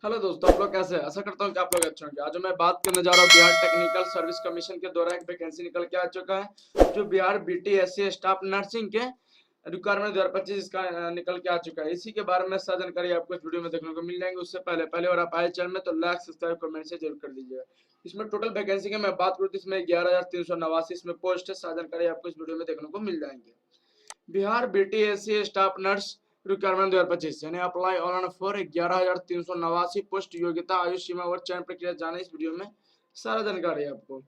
Hello दोस्तों, आप लोग कैसे हैं? आशा करता हूँ कि आप लोग अच्छे होंगे। आज मैं बात करने जा रहा हूँ बिहार टेक्निकल सर्विस कमीशन के द्वारा एक वैकेंसी निकल के आ चुका है, जो बिहार बीटीएससी स्टाफ नर्सिंग के रिक्वायरमेंट 2025 इसका निकल के आ चुका है। इसी के बारे में सारी जानकारी आपको इस वीडियो में देखने को मिल जाएंगे। उससे पहले और आप आए चैनल में तो लाइक सब्सक्राइब कमेंट से जरूर कर दीजिएगा। इसमें टोटल वैकेंसी की मैं बात करूँ तो इसमें 11,389 इसमें पोस्ट है। सारी जानकारी आपको इस वीडियो में देखने को मिल जाएंगे। Bihar BTSC staff nurse requirement 2025 यानी अप्लाई ऑनलाइन फॉर 11,389 पोस्ट। योग्यता, आयु सीमा और चयन प्रक्रिया जाने इस वीडियो में सारा जानकारी है आपको।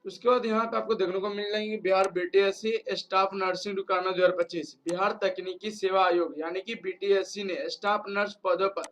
उसके बाद यहाँ पे आपको देखने को मिल जाएंगे Bihar BTSC staff nursing requirement 2025। Bihar तकनीकी सेवा आयोग यानी कि बीटीएससी ने स्टाफ नर्स पदों पर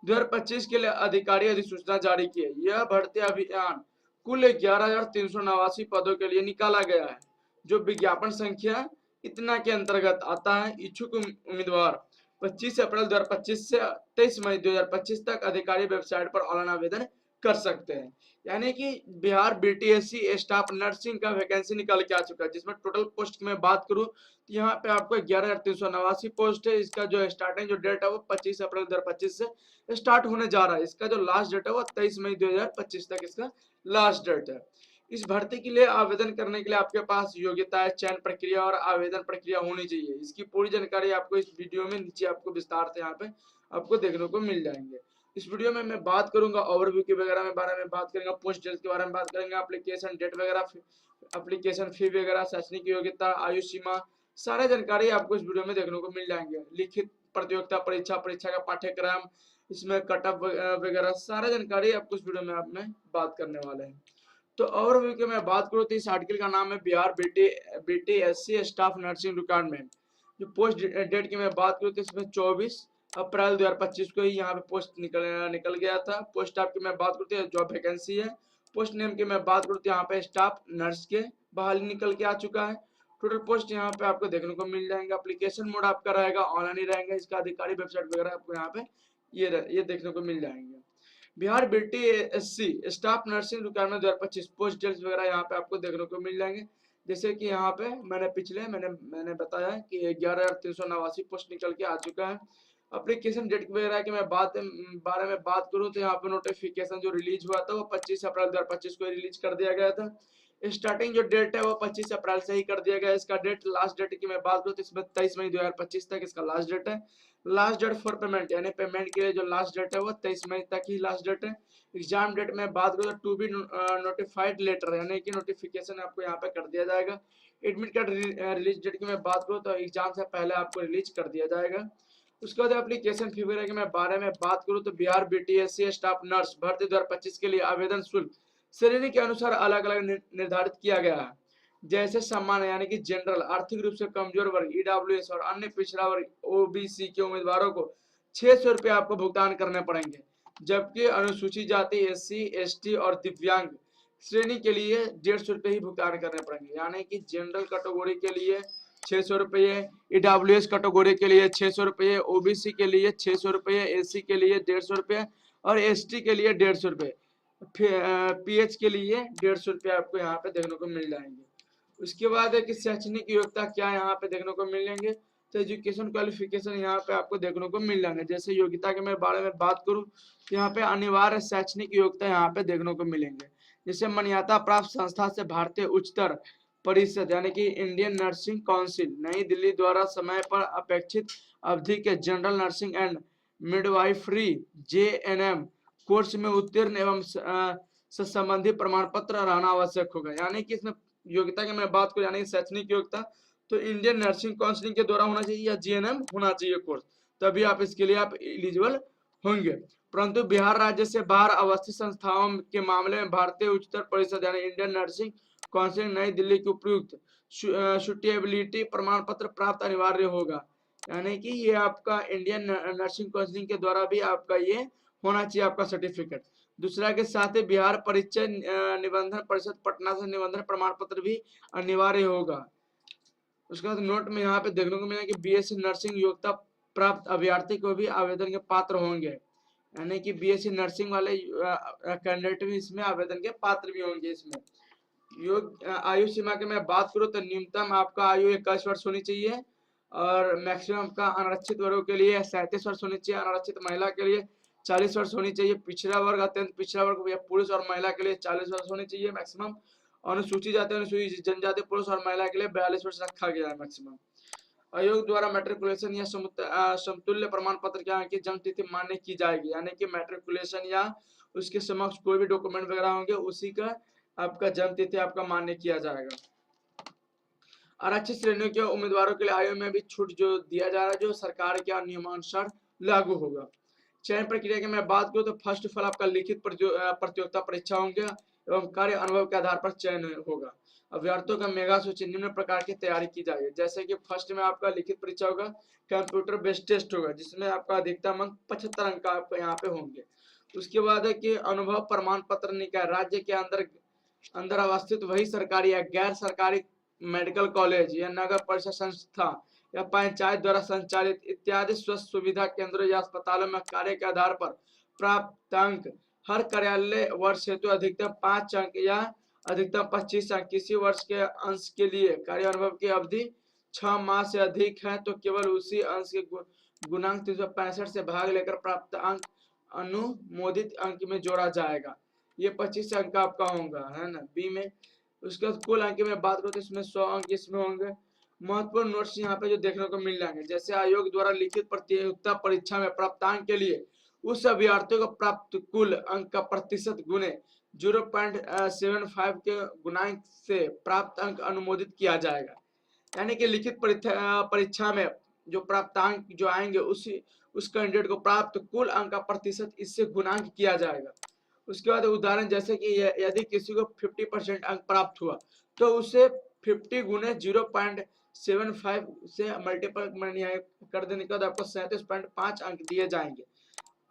2025 के लिए अधिकारी अधिसूचना जारी की है। यह भर्ती अभियान कुल 11,389 पदों के लिए निकाला गया है, जो विज्ञापन संख्या इतना के अंतर्गत आता है। इच्छुक उम्मीदवार 25 अप्रैल 2025 से 23 मई 2025 तक अधिकारी वेबसाइट पर ऑनलाइन आवेदन कर सकते हैं। यानी कि बिहार बीटीएससी स्टाफ नर्सिंग का वैकेंसी निकल के आ चुका है, जिसमें टोटल पोस्ट की मैं बात करूं तो यहाँ पे आपको 11,389 पोस्ट है। इसका जो स्टार्टिंग जो डेट है वो 25 अप्रैल 2025 से स्टार्ट होने जा रहा है। इसका जो लास्ट डेट है वो 23 मई 2025 तक इसका लास्ट डेट है। इस भर्ती के लिए आवेदन करने के लिए आपके पास योग्यता है, चयन प्रक्रिया और आवेदन प्रक्रिया होनी चाहिए। इसकी पूरी जानकारी आपको इस वीडियो में नीचे आपको विस्तार से यहाँ पे आपको देखने को मिल जाएंगे। इस वीडियो में मैं बात करूंगा ओवरव्यू के वगैरह में बारे में बात करेंगे, पोस्ट डिटेल्स के बारे में बात करेंगे, एप्लीकेशन डेट वगैरह, एप्लीकेशन फी वगैरह, शैक्षणिक योग्यता, आयु सीमा, सारे जानकारी आपको इस वीडियो में देखने को मिल जाएंगे। लिखित प्रतियोगिता परीक्षा, परीक्षा का पाठ्यक्रम, इसमें कटअप वगैरह सारा जानकारी आपको इस वीडियो में आप में बात करने वाले हैं। तो ओवरव्यू की मैं बात करूँ तो इस आर्टिकल का नाम है Bihar BTSC staff nursing requirement. जो पोस्ट डेट की मैं बात करूँ तो इसमें 24 अप्रैल 2025 को ही यहाँ पे पोस्ट निकल गया था। पोस्ट टाइप की मैं बात करती हूँ, जॉब वैकेंसी है। पोस्ट नेम की मैं बात करती हूँ, यहाँ पे स्टाफ नर्स के बहाली निकल के आ चुका है। टोटल पोस्ट यहाँ पे आपको देखने को मिल जाएंगे। एप्लीकेशन मोड आपका रहेगा ऑनलाइन ही रहेगा। इसका अधिकारी वेबसाइट वगैरह आपको यहाँ पे ये देखने को मिल जाएंगे। Bihar BTSC staff nursing requirement 2025 post details वगैरह यहाँ पे आपको देखने को मिल जाएंगे। जैसे कि यहाँ पे मैंने बताया कि 11,389 पोस्ट निकल के आ चुका है। एप्लीकेशन डेट वगैरह की मैं बारे में बात करूँ तो यहाँ पे नोटिफिकेशन जो रिलीज हुआ था वो 25 अप्रैल 2025 को रिलीज कर दिया गया था। स्टार्टिंग जो डेट है वो 25 अप्रैल से ही कर दिया गया। इसका डेट लास्ट डेट की मैं बात करूँ तो इसमें 23 मई 2025 तक इसका लास्ट डेट है। लास्ट डेट फॉर पेमेंट यानी पेमेंट के लिए जो लास्ट डेट है वो 23 मई तक ही लास्ट डेट है। एग्जाम डेट में बात करूँ तो टू बी नोटिफाइड लेटर यानी कि नोटिफिकेशन आपको यहाँ पे कर दिया जाएगा। एडमिट कार्ड रिलीज डेट की मैं बात करूँ तो एग्जाम से पहले आपको रिलीज कर दिया जाएगा। उसके बाद एप्लीकेशन फी वगैरह की मैं बारे में बात करूँ तो बिहार बीटीएससी स्टाफ नर्स भर्ती 2025 के लिए आवेदन शुल्क श्रेणी के अनुसार अलग अलग निर्धारित किया गया है। जैसे सामान्य यानी कि जनरल, आर्थिक रूप से कमजोर वर्ग, ईडब्ल्यूएस और अन्य पिछड़ा वर्ग ओबीसी के उम्मीदवारों को 600 रुपये आपको भुगतान करने पड़ेंगे। जबकि अनुसूचित जाति, एससी, एसटी और दिव्यांग श्रेणी के लिए 150 रुपये ही भुगतान करने पड़ेंगे। यानी कि जनरल कैटेगरी के लिए 600 रुपये, ईडब्ल्यूएस कैटेगरी के लिए 600 रुपये, ओबीसी के लिए 600 रुपये, एससी के लिए 150 रुपये और एसटी के लिए 150 रुपये, पीएच के लिए 150 रुपये आपको यहाँ पे देखने को मिल जाएंगे। उसके बाद है कि शैक्षणिक योग्यता क्या यहाँ पे देखने को मिलेंगे तो एजुकेशन क्वालिफिकेशन यहाँ पे आपको देखने को मिल जाएंगे। जैसे योग्यता के मैं बारे में बात करूँ तो यहाँ पे अनिवार्य शैक्षणिक योग्यता यहाँ पे देखने को मिलेंगे। जैसे मान्यता प्राप्त संस्था से भारतीय उच्चतर परिषद यानी कि इंडियन नर्सिंग काउंसिल नई दिल्ली द्वारा समय पर अपेक्षित अवधि के general nursing and midwifery JNM course में उत्तीर्ण एवं से संबंधित प्रमाण पत्र रहना आवश्यक होगा। यानी कि इसमें योग्यता की मैं बात करूँ यानी शैक्षणिक योग्यता तो इंडियन नर्सिंग काउंसिलिंग के द्वारा होना चाहिए या JNM होना चाहिए कोर्स, तभी आप इसके लिए आप एलिजिबल होंगे। परंतु बिहार राज्य से बाहर अवस्थित संस्थाओं के मामले में भारतीय उच्चतर परिषद यानी इंडियन नर्सिंग काउंसिल नई दिल्ली के उपयुक्त सुटेबिलिटी प्रमाण पत्र प्राप्त अनिवार्य होगा। यानी कि ये आपका इंडियन नर्सिंग काउंसिलिंग के द्वारा भी आपका ये होना चाहिए आपका सर्टिफिकेट। दूसरा के साथ ही बिहार परिचय निबंधन परिषद पटना से निबंधन प्रमाण पत्र भी अनिवार्य होगा। उसके बाद नोट में यहाँ पे देखने को मिलेगा कि बीएससी नर्सिंग योग्यता प्राप्त अभ्यर्थी को भी आवेदन के पात्र होंगे। यानी कि बीएससी नर्सिंग वाले कैंडिडेट भी इसमें आवेदन के पात्र भी होंगे। इसमें योग आयु सीमा की मैं बात करूँ तो न्यूनतम आपका आयु 21 वर्ष होनी चाहिए और मैक्सिमम का अनारक्षित वर्गों के लिए 37 वर्ष होनी चाहिए, अनारक्षित महिला के लिए 40 वर्ष होनी चाहिए। पिछड़ा वर्ग, अत्यंत पिछड़ा वर्ग या पुरुष और महिला के लिए 40 वर्ष होनी चाहिए मैक्सिमम। अनुसूचित जाति, अनुसूचित जनजाति पुरुष और महिला के लिए 42 वर्ष रखा गया है मैक्सिमम। आयोग द्वारा मैट्रिकुलेशन या समतुल्य प्रमाण पत्र क्या की जन्म तिथि मान्य की जाएगी, यानी कि मैट्रिकुलेशन या उसके समक्ष कोई भी डॉक्यूमेंट वगैरह होंगे उसी का आपका जन्म तिथि आपका मान्य किया जाएगा। आरक्षित श्रेणियों के उम्मीदवारों के लिए आयु में भी छूट जो दिया जा रहा है, जो सरकार के नियमानुसार लागू होगा। चयन प्रक्रिया की मैं बात करूं तो फर्स्ट ऑफ ऑल आपका लिखित प्रतियोगिता परीक्षा होंगे एवं कार्य अनुभव के आधार पर चयन होगा। अभ्यर्थियों का मेगा सूची निम्न प्रकार की तैयारी की जाएगी, जैसे कि फर्स्ट में आपका लिखित परीक्षा होगा, कंप्यूटर बेस्ड टेस्ट होगा जिसमें आपका अधिकतम अंक 75 अंक आपको यहाँ पे होंगे। उसके बाद है कि अनुभव प्रमाण पत्र निकाय राज्य के अंदर अवस्थित वही सरकारी या गैर सरकारी मेडिकल कॉलेज या नगर परिषद संस्था या पंचायत द्वारा संचालित इत्यादि स्वास्थ्य सुविधा केंद्रों या अस्पतालों में कार्य के आधार पर प्राप्त अंक हर कार्यालय वर्ष हेतु अधिकतम 5 अंक या अधिकतम 25 अंक। किसी वर्ष के अंश के लिए कार्य अनुभव की अवधि 6 माह से अधिक है तो केवल उसी अंश के गुणांक 365 से भाग लेकर प्राप्त अंक अनुमोदित अंक में जोड़ा जाएगा। ये 25 अंक आपका होगा, है ना, बी में। उसके बाद कुल अंक में बात करो तो इसमें 100 अंक इसमें होंगे। महत्वपूर्ण नोट्स यहाँ पे जो देखने को मिल जाएंगे, जैसे आयोग द्वारा लिखित प्रतियोगिता परीक्षा में प्राप्त अंक के लिए उस अभ्यर्थियों को प्राप्त कुल अंक का प्रतिशत गुने 0.75 के गुणांक से प्राप्त अंक अनुमोदित किया जाएगा। यानी कि लिखित परीक्षा में जो प्राप्त अंक जो आएंगे उस कैंडिडेट को प्राप्त कुल अंक का प्रतिशत इससे गुणांक किया जाएगा। उसके बाद उदाहरण जैसे कि यदि किसी को 50% अंक प्राप्त हुआ तो उसे 50 गुने 0.75 से मल्टीपल कर देने के बाद आपको 37.5 अंक दिए जाएंगे।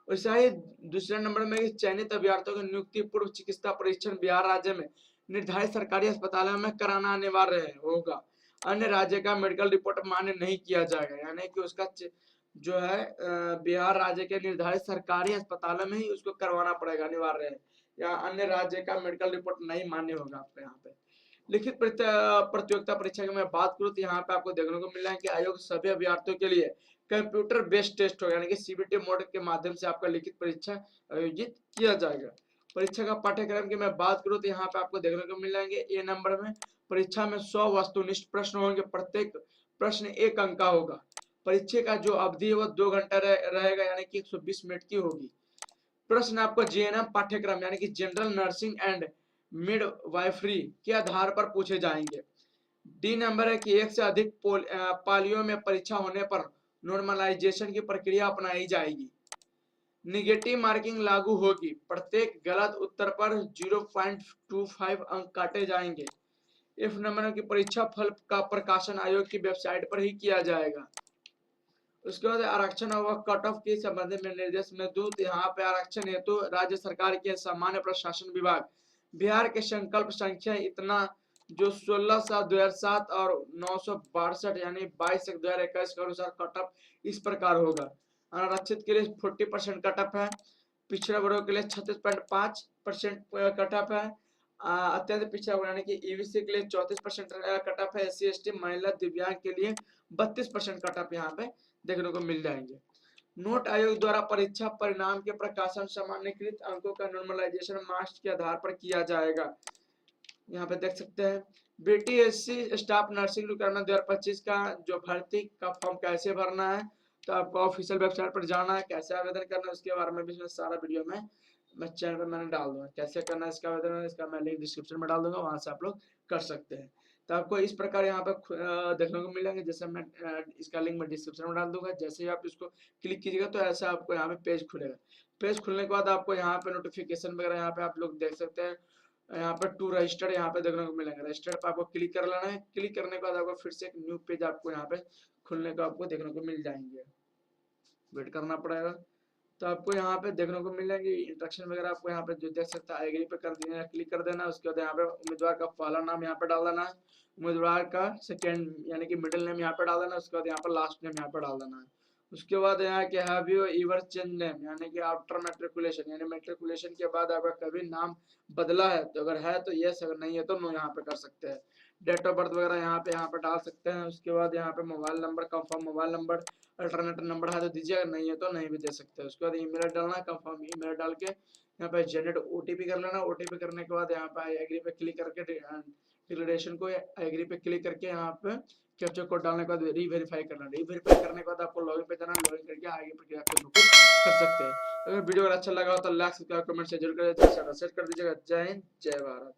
वैसा ही दूसरे नंबर में चयनित अभ्यर्थियों की नियुक्ति पूर्व चिकित्सा परीक्षण बिहार राज्य में निर्धारित सरकारी अस्पतालों में कराना अनिवार्य होगा। अन्य राज्य का मेडिकल रिपोर्ट मान्य नहीं किया जाएगा, यानी कि उसका जो है बिहार राज्य के निर्धारित सरकारी अस्पतालों में ही उसको करवाना पड़ेगा, अनिवार्य है, या अन्य राज्य का मेडिकल रिपोर्ट नहीं मान्य होगा आपको यहाँ पे। लिखित प्रतियोगिता परीक्षा की मैं बात करूँ तो यहाँ पे आपको देखने को मिल रहा है कि आयोग सभी अभ्यर्थियों के लिए कंप्यूटर बेस्ड टेस्ट होगा, यानी कि सीबीटी मोड के माध्यम से आपका लिखित परीक्षा आयोजित किया जाएगा। परीक्षा का पाठ्यक्रम की मैं बात करूँ तो यहाँ पे आपको देखने को मिल जाएंगे ए नंबर में परीक्षा में 100 वस्तुनिष्ठ प्रश्न होंगे, प्रत्येक प्रश्न 1 अंक का होगा। परीक्षा का जो अवधि है वो 2 घंटा रहेगा, यानी कि 120 मिनट की होगी। प्रश्न आपको जीएनएम पाठ्यक्रम यानी कि जनरल नर्सिंग एंड मिडवाइफरी के आधार पर पूछे जाएंगे। डी नंबर है कि 1 से अधिक पालियों में परीक्षा होने पर नॉर्मलाइजेशन की प्रक्रिया अपनाई जाएगी। निगेटिव मार्किंग लागू होगी, प्रत्येक गलत उत्तर पर 0.25 अंक काटे जाएंगे। एफ नंबर की परीक्षा फल का प्रकाशन आयोग की वेबसाइट पर ही किया जाएगा। उसके बाद आरक्षण और कट ऑफ के संबंध में निर्देश में दूं तो यहाँ पे आरक्षण हेतु राज्य सरकार के सामान्य प्रशासन विभाग बिहार के संकल्प संख्या इतना जो 16/2007 और 962 यानी 22/2021 के अनुसार कट ऑफ इस प्रकार होगा। अनारक्षित के लिए 40% कट ऑफ है, पिछड़ा वर्ग के लिए 36.5% कट ऑफ है, अत्यंत पिछड़ा वर्ग यानी कि ईबीसी के लिए 34% कट ऑफ है, एससी एसटी महिला दिव्यांग के लिए 32% कट ऑफ यहाँ पे देखने को मिल जाएंगे। नोट आयोग द्वारा परीक्षा परिणाम के प्रकाशन सामान्यकृत अंकों का नॉर्मलाइजेशन मार्क्स के आधार पर किया जाएगा। यहाँ पे देख सकते हैं बीटीएससी स्टाफ नर्सिंग रिक्वायरमेंट 2025 का जो भर्ती का फॉर्म कैसे भरना है, तो आपको ऑफिशियल वेबसाइट पर जाना है, कैसे आवेदन करना है उसके बारे में भी सारा वीडियो में मैं चैनल पर मैंने डाल दूंगा। कैसे करना है इसका आवेदन, इसका मैं लिंक डिस्क्रिप्शन में डाल दूंगा, वहां से आप लोग कर सकते हैं। तो आपको इस प्रकार यहाँ पे देखने को मिलेंगे, जैसे मैं इसका लिंक मैं डिस्क्रिप्शन में डाल दूंगा। जैसे ही आप इसको क्लिक कीजिएगा तो ऐसा आपको यहाँ पे पेज खुलेगा। पेज खुलने के बाद आपको यहाँ पे नोटिफिकेशन वगैरह यहाँ पे आप लोग देख सकते हैं, यहाँ पे टू रजिस्टर्ड यहाँ पे देखने को मिलेंगे। रजिस्टर्ड पे आपको क्लिक कर लेना है। क्लिक करने के बाद आपको फिर से एक न्यू पेज आपको यहाँ पे खुलने का आपको देखने को मिल जाएंगे, वेट करना पड़ेगा। तो आपको यहाँ पे देखने को मिलेंगे इंस्ट्रक्शन वगैरह, आपको यहाँ पे जो देख सकते हैं एग्री पे कर देना, क्लिक कर देना। उसके बाद यहाँ पे उम्मीदवार का पहला नाम यहाँ पे डाल देना है, उम्मीदवार का सेकेंड यानी कि मिडिल नेम यहाँ पे डाल देना, उसके बाद यहाँ पे लास्ट नेम यहाँ पे डाल देना है। उसके बाद यहाँ के have you ever change name यानी कि आफ्टर मैट्रिकुलेशन, यानी मैट्रिकुलेशन के बाद अगर कभी नाम बदला है तो अगर है तो यस, अगर नहीं है तो नो यहाँ पे कर सकते हैं। डेट ऑफ बर्थ वगैरह यहाँ पे डाल सकते हैं। उसके बाद यहाँ पे mobile number, confirm mobile number, alternative number है तो दीजिए, अगर नहीं है तो नहीं भी दे सकते हैं। उसके बाद ईमेल डालना है, कंफर्म ईमेल डाल के यहाँ पे जनरेट ओटीपी कर लेना। ओटीपी करने के बाद यहाँ पे एग्री पे क्लिक करके डिक्लेरेशन को एग्री पे क्लिक करके यहाँ पे कैप्चा कोड डालने के बाद री वेरीफाई करना। री वेरीफाई करने के बाद आपको लॉगिन पे जाना, लॉगिन करके आगे प्रक्रिया को कर सकते हैं। अगर वीडियो अगर अच्छा लगा हो तो लाइक, सब्सक्राइब, कमेंट से जरूर करें, शेयर कर दीजिएगा। जय हिंद, जय भारत।